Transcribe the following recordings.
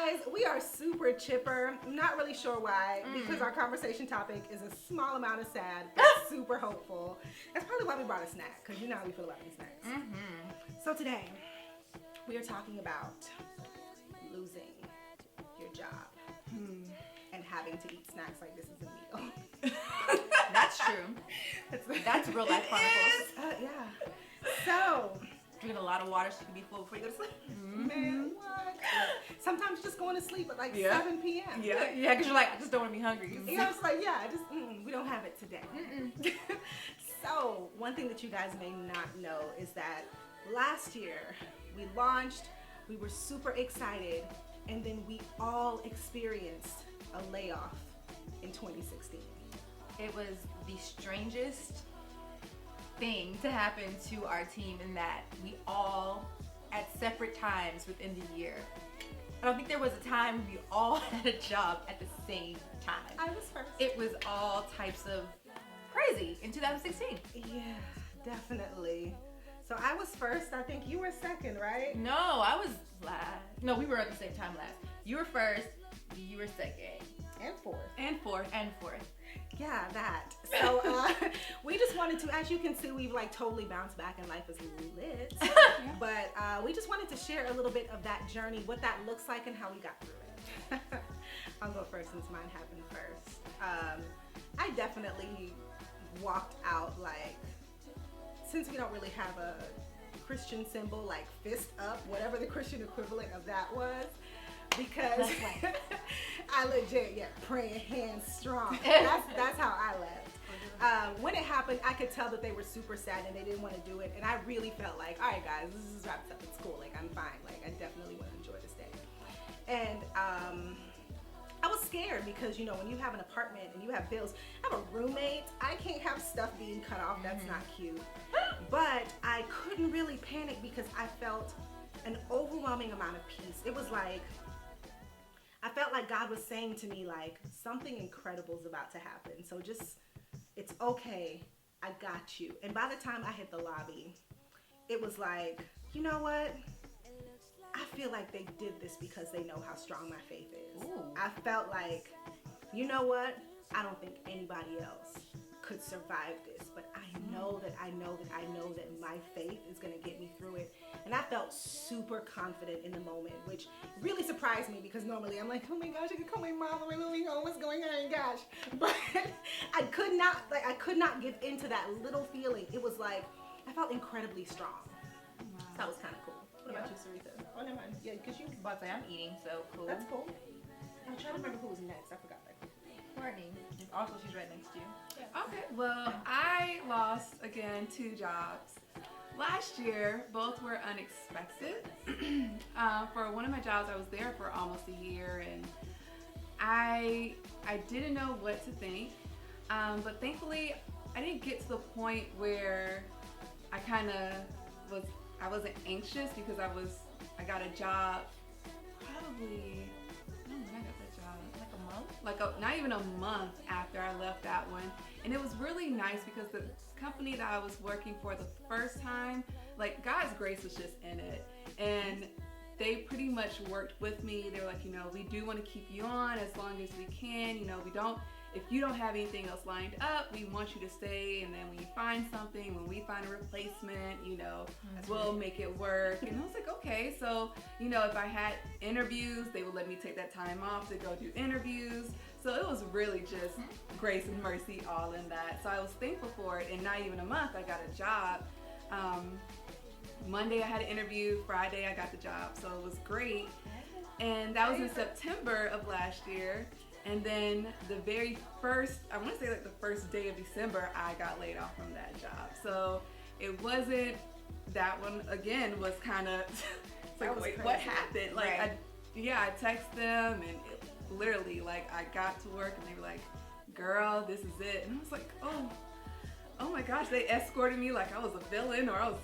guys, we are super chipper. I'm not really sure why, because our conversation topic is a small amount of sad, but super hopeful. That's probably why we brought a snack, because you know how we feel about these snacks. So today, we are talking about losing your job and having to eat snacks like this is a meal. That's true. That's real life chronicles. Yeah. So, Drink a lot of water so you can be full before you go to sleep. man, what? Sometimes just going to sleep at like 7 p.m. Yeah, because you're like, I just don't want to be hungry. You know, it's like, yeah, we don't have it today. So, one thing that you guys may not know is that last year we launched, we were super excited, and then we all experienced a layoff in 2016. It was the strangest thing to happen to our team in that we all, at separate times within the year, I don't think there was a time when we all had a job at the same time. I was first. It was all types of crazy in 2016. Yeah, definitely. So I was first. I think you were second, right? No, I was last. No, we were at the same time last. You were first, you were second. And fourth. And fourth. Yeah, that. So we just wanted to, as you can see, we've like totally bounced back and life is lit. But we just wanted to share a little bit of that journey, what that looks like and how we got through it. I'll go first since mine happened first. I definitely walked out like, since we don't really have a Christian symbol like fist up, whatever the Christian equivalent of that was, because I legit, praying hands strong. That's how I left. When it happened, I could tell that they were super sad and they didn't want to do it. And I really felt like, all right, guys, this is wrapped up at school. Like, I'm fine. Like, I definitely want to enjoy this day. And I was scared because, you know, when you have an apartment and you have bills, I have a roommate. I can't have stuff being cut off. That's not cute. But I couldn't really panic because I felt an overwhelming amount of peace. It was like, I felt like God was saying to me, like, something incredible is about to happen. So just, it's okay. I got you. And by the time I hit the lobby, it was like, you know what? I feel like they did this because they know how strong my faith is. Ooh. I felt like, you know what? I don't think anybody else could survive this, but I know that my faith is going to get me through it. And I felt super confident in the moment, which really surprised me because normally I'm like, oh my gosh, I could call my mom or my moving home, what's going on, gosh. But I could not give into that little feeling. It was like, I felt incredibly strong. Wow. So that was kind of cool. What about you, Sarita? Oh, never mind. Yeah, because you about to say I'm eating, so cool. That's cool. I'm trying to remember who was next. I forgot that. Courtney. Also, she's right next to you. Yeah. Okay. Well, I lost again 2 jobs. Last year, both were unexpected. For one of my jobs, I was there for almost a year, and I didn't know what to think. But thankfully, I didn't get to the point where I wasn't anxious because I got a job probably, when I got that job, like a month? Not even a month after I left that one. And it was really nice because the company that I was working for the first time, like God's grace was just in it. And they pretty much worked with me. They were like, you know, we do want to keep you on as long as we can. You know, if you don't have anything else lined up, we want you to stay, and then when you find something, when we find a replacement, you know, we'll make it work. And I was like, okay. So, you know, if I had interviews, they would let me take that time off to go do interviews. So it was really just grace and mercy all in that. So I was thankful for it. And not even a month, I got a job. Monday I had an interview, Friday I got the job. So it was great. And that was in September of last year. And then the very first, I want to say like the first day of December, I got laid off from that job. So it wasn't, that one again was kind of, like, wait, crazy. What happened? Like, right. I texted them and literally, like, I got to work and they were like, girl, this is it. And I was like, oh my gosh, they escorted me like I was a villain or I was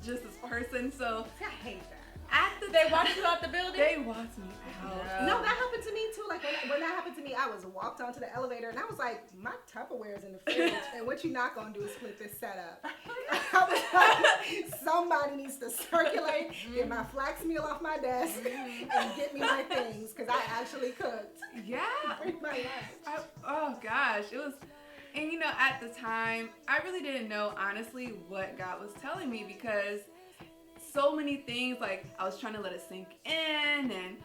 just this person. So I hate that. After they walked you out the building? They walked me out. No, that happened to me too. Like when when that happened to me, I was walked onto the elevator and I was like, my Tupperware is in the fridge, and what you not gonna do is split this setup. I was like, somebody needs to circulate, get my flax meal off my desk, and get me my things, because I actually cooked. Yeah. Bring my lunch. Oh gosh, it was, and you know, at the time, I really didn't know honestly what God was telling me, because so many things, like I was trying to let it sink in, and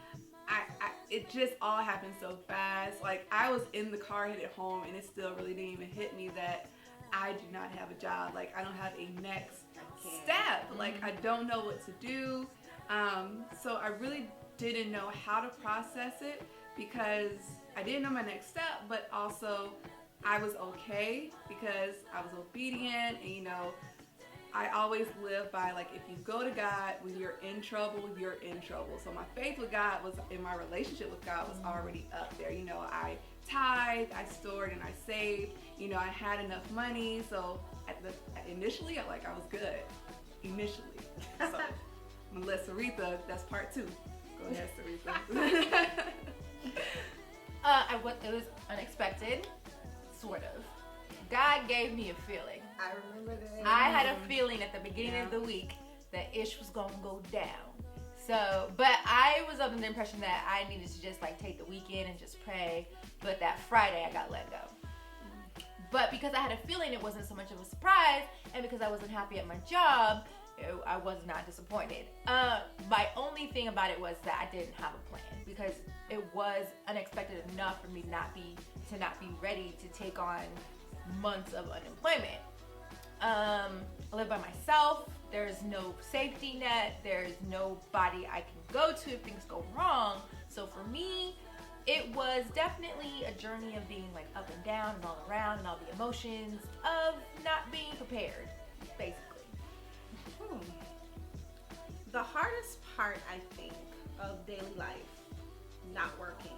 it just all happened so fast. Like I was in the car headed home, and it still really didn't even hit me that I do not have a job. Like I don't have a next step. Like I don't know what to do. So I really didn't know how to process it, because I didn't know my next step, but also I was okay because I was obedient, and you know, I always live by, like, if you go to God when you're in trouble, you're in trouble. So my faith with God was, in my relationship with God, was already up there. You know, I tithed, I stored, and I saved. You know, I had enough money. So initially, I was good. Initially. So I'm gonna let Saritha, that's part 2. Go ahead, Saritha. It was unexpected, sort of. God gave me a feeling. I remember that. I had a feeling at the beginning of the week that ish was gonna go down. So, but I was under the impression that I needed to just like take the weekend and just pray. But that Friday I got let go. But because I had a feeling, it wasn't so much of a surprise, and because I wasn't happy at my job, I was not disappointed. My only thing about it was that I didn't have a plan, because it was unexpected enough for me to not be ready to take on months of unemployment. I live by myself. There's no safety net. There's nobody I can go to if things go wrong. So for me, it was definitely a journey of being like up and down and all around, and all the emotions of not being prepared, basically. The hardest part, I think, of daily life, not working,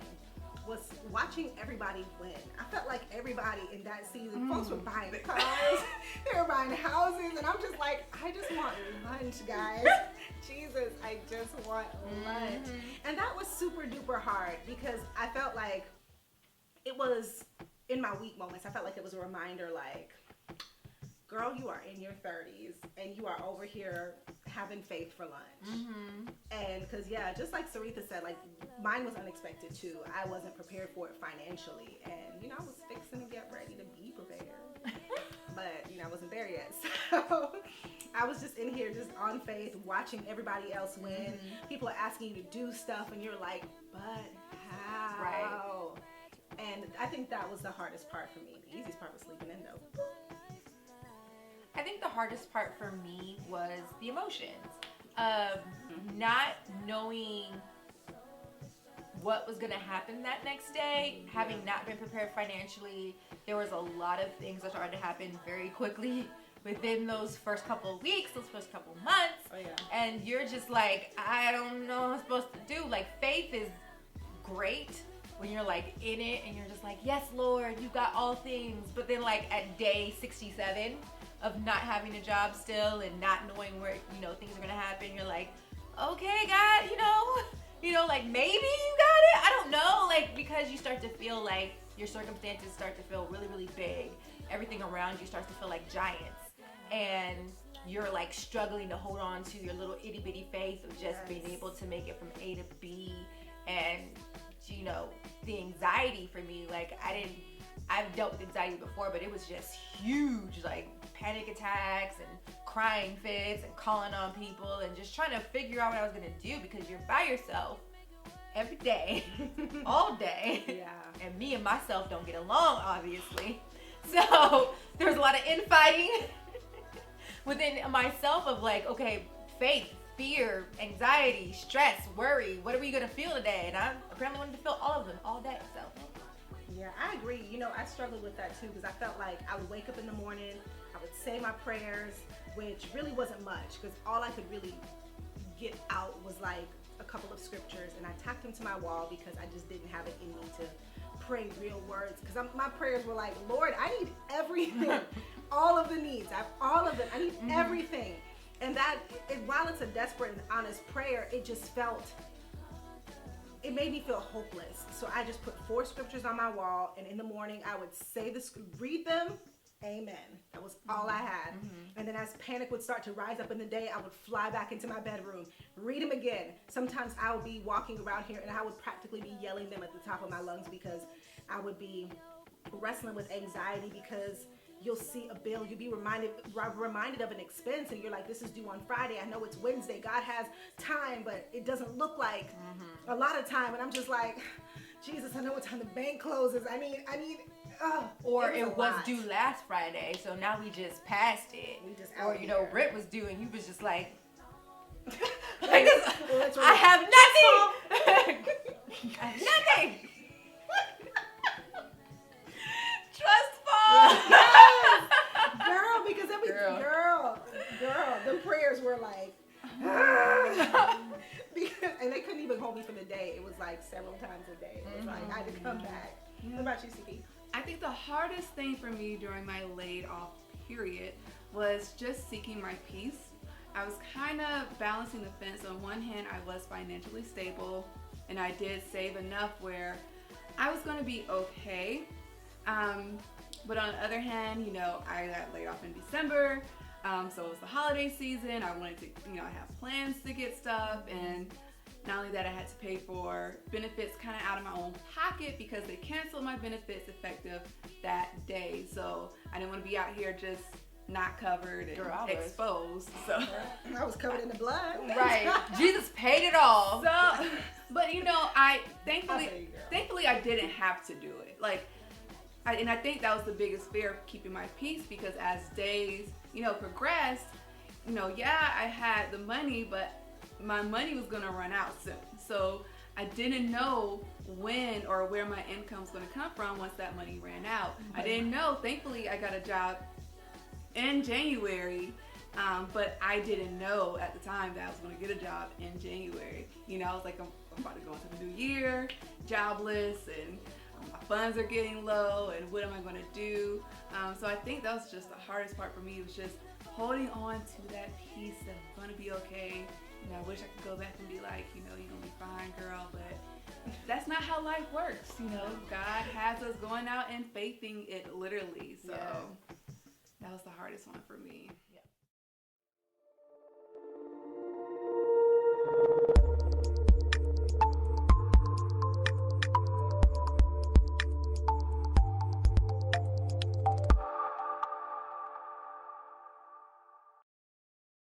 was watching everybody win. I felt like everybody in that season, folks were buying cars, they were buying houses, and I'm just like, I just want lunch, guys. Jesus, I just want lunch. And that was super duper hard, because I felt like it was, in my weak moments, I felt like it was a reminder, like, girl, you are in your 30s and you are over here having faith for lunch. And because, yeah, just like Saritha said, like, mine was unexpected too. I wasn't prepared for it financially. And, you know, I was fixing to get ready to be prepared. But, you know, I wasn't there yet. So I was just in here just on faith, watching everybody else win. People are asking you to do stuff and you're like, but how? Right. And I think that was the hardest part for me. The easiest part was sleeping in though. I think the hardest part for me was the emotions of not knowing what was going to happen that next day, having not been prepared financially. There was a lot of things that started to happen very quickly within those first couple of weeks, those first couple of months. And you're just like, I don't know what I'm supposed to do. Like, faith is great when you're like in it and you're just like, yes, Lord, you got all things. But then like at day 67 of not having a job still and not knowing where, you know, things are gonna happen, you're like, okay, God, you know, like maybe you got it. I don't know, like, because you start to feel like your circumstances start to feel really, really big. Everything around you starts to feel like giants, and you're like struggling to hold on to your little itty bitty faith of just being able to make it from A to B. And you know, the anxiety for me, like I've dealt with anxiety before, but it was just huge, like panic attacks and crying fits and calling on people and just trying to figure out what I was gonna do, because you're by yourself every day, all day. Yeah. And me and myself don't get along, obviously. So there's a lot of infighting within myself of like, okay, faith, fear, anxiety, stress, worry. What are we gonna feel today? And I apparently wanted to feel all of them all day. So yeah, I agree. You know, I struggled with that too, because I felt like I would wake up in the morning, I would say my prayers, which really wasn't much, because all I could really get out was like a couple of scriptures, and I tacked them to my wall because I just didn't have it in me to pray real words, because my prayers were like, Lord, I need everything. All of the needs, I have all of them. I need everything. And that, while it's a desperate and honest prayer, it it made me feel hopeless. So I just put 4 scriptures on my wall, and in the morning I would say read them. Amen. That was all I had. And then as panic would start to rise up in the day, I would fly back into my bedroom, read them again. Sometimes I would be walking around here and I would practically be yelling them at the top of my lungs because I would be wrestling with anxiety, because you'll see a bill, you'll be reminded of an expense, and you're like, this is due on Friday. I know it's Wednesday. God has time, but it doesn't look like a lot of time. And I'm just like, Jesus, I know what time the bank closes. I need. Or it was due last Friday, so now we just passed it. We just or out you know, here. rent was due, and you was just like, Let's I have nothing. I have nothing. Trust fall. Yes, girl, because then girl, the prayers were like, and they couldn't even hold me for the day. It was like several times a day. It was like I had to come back. What about you, CP? I think the hardest thing for me during my laid off period was just seeking my peace. I was kind of balancing the fence. On one hand, I was financially stable, and I did save enough where I was going to be okay. But on the other hand, you know, I got laid off in December, so it was the holiday season. I wanted to, you know, I have plans to get stuff, and not only that, I had to pay for benefits kind of out of my own pocket because they canceled my benefits effective that day. So I didn't want to be out here just not covered and exposed. So I was covered in the blood. Right. Jesus paid it all. So, but you know, thankfully I didn't have to do it. And I think that was the biggest fear of keeping my peace, because as days, you know, progressed, you know, yeah, I had the money, but my money was going to run out soon. So I didn't know when or where my income was going to come from once that money ran out. I didn't know. Thankfully, I got a job in January, but I didn't know at the time that I was going to get a job in January. You know, I was like, I'm about to go into the new year, jobless, and my funds are getting low, and what am I going to do? So I think that was just the hardest part for me, was just holding on to that peace that I'm going to be okay. You know, I wish I could go back and be like, you know, you're going to be fine, girl, but that's not how life works. You know, God has us going out and faithing it literally. So that was the hardest one for me.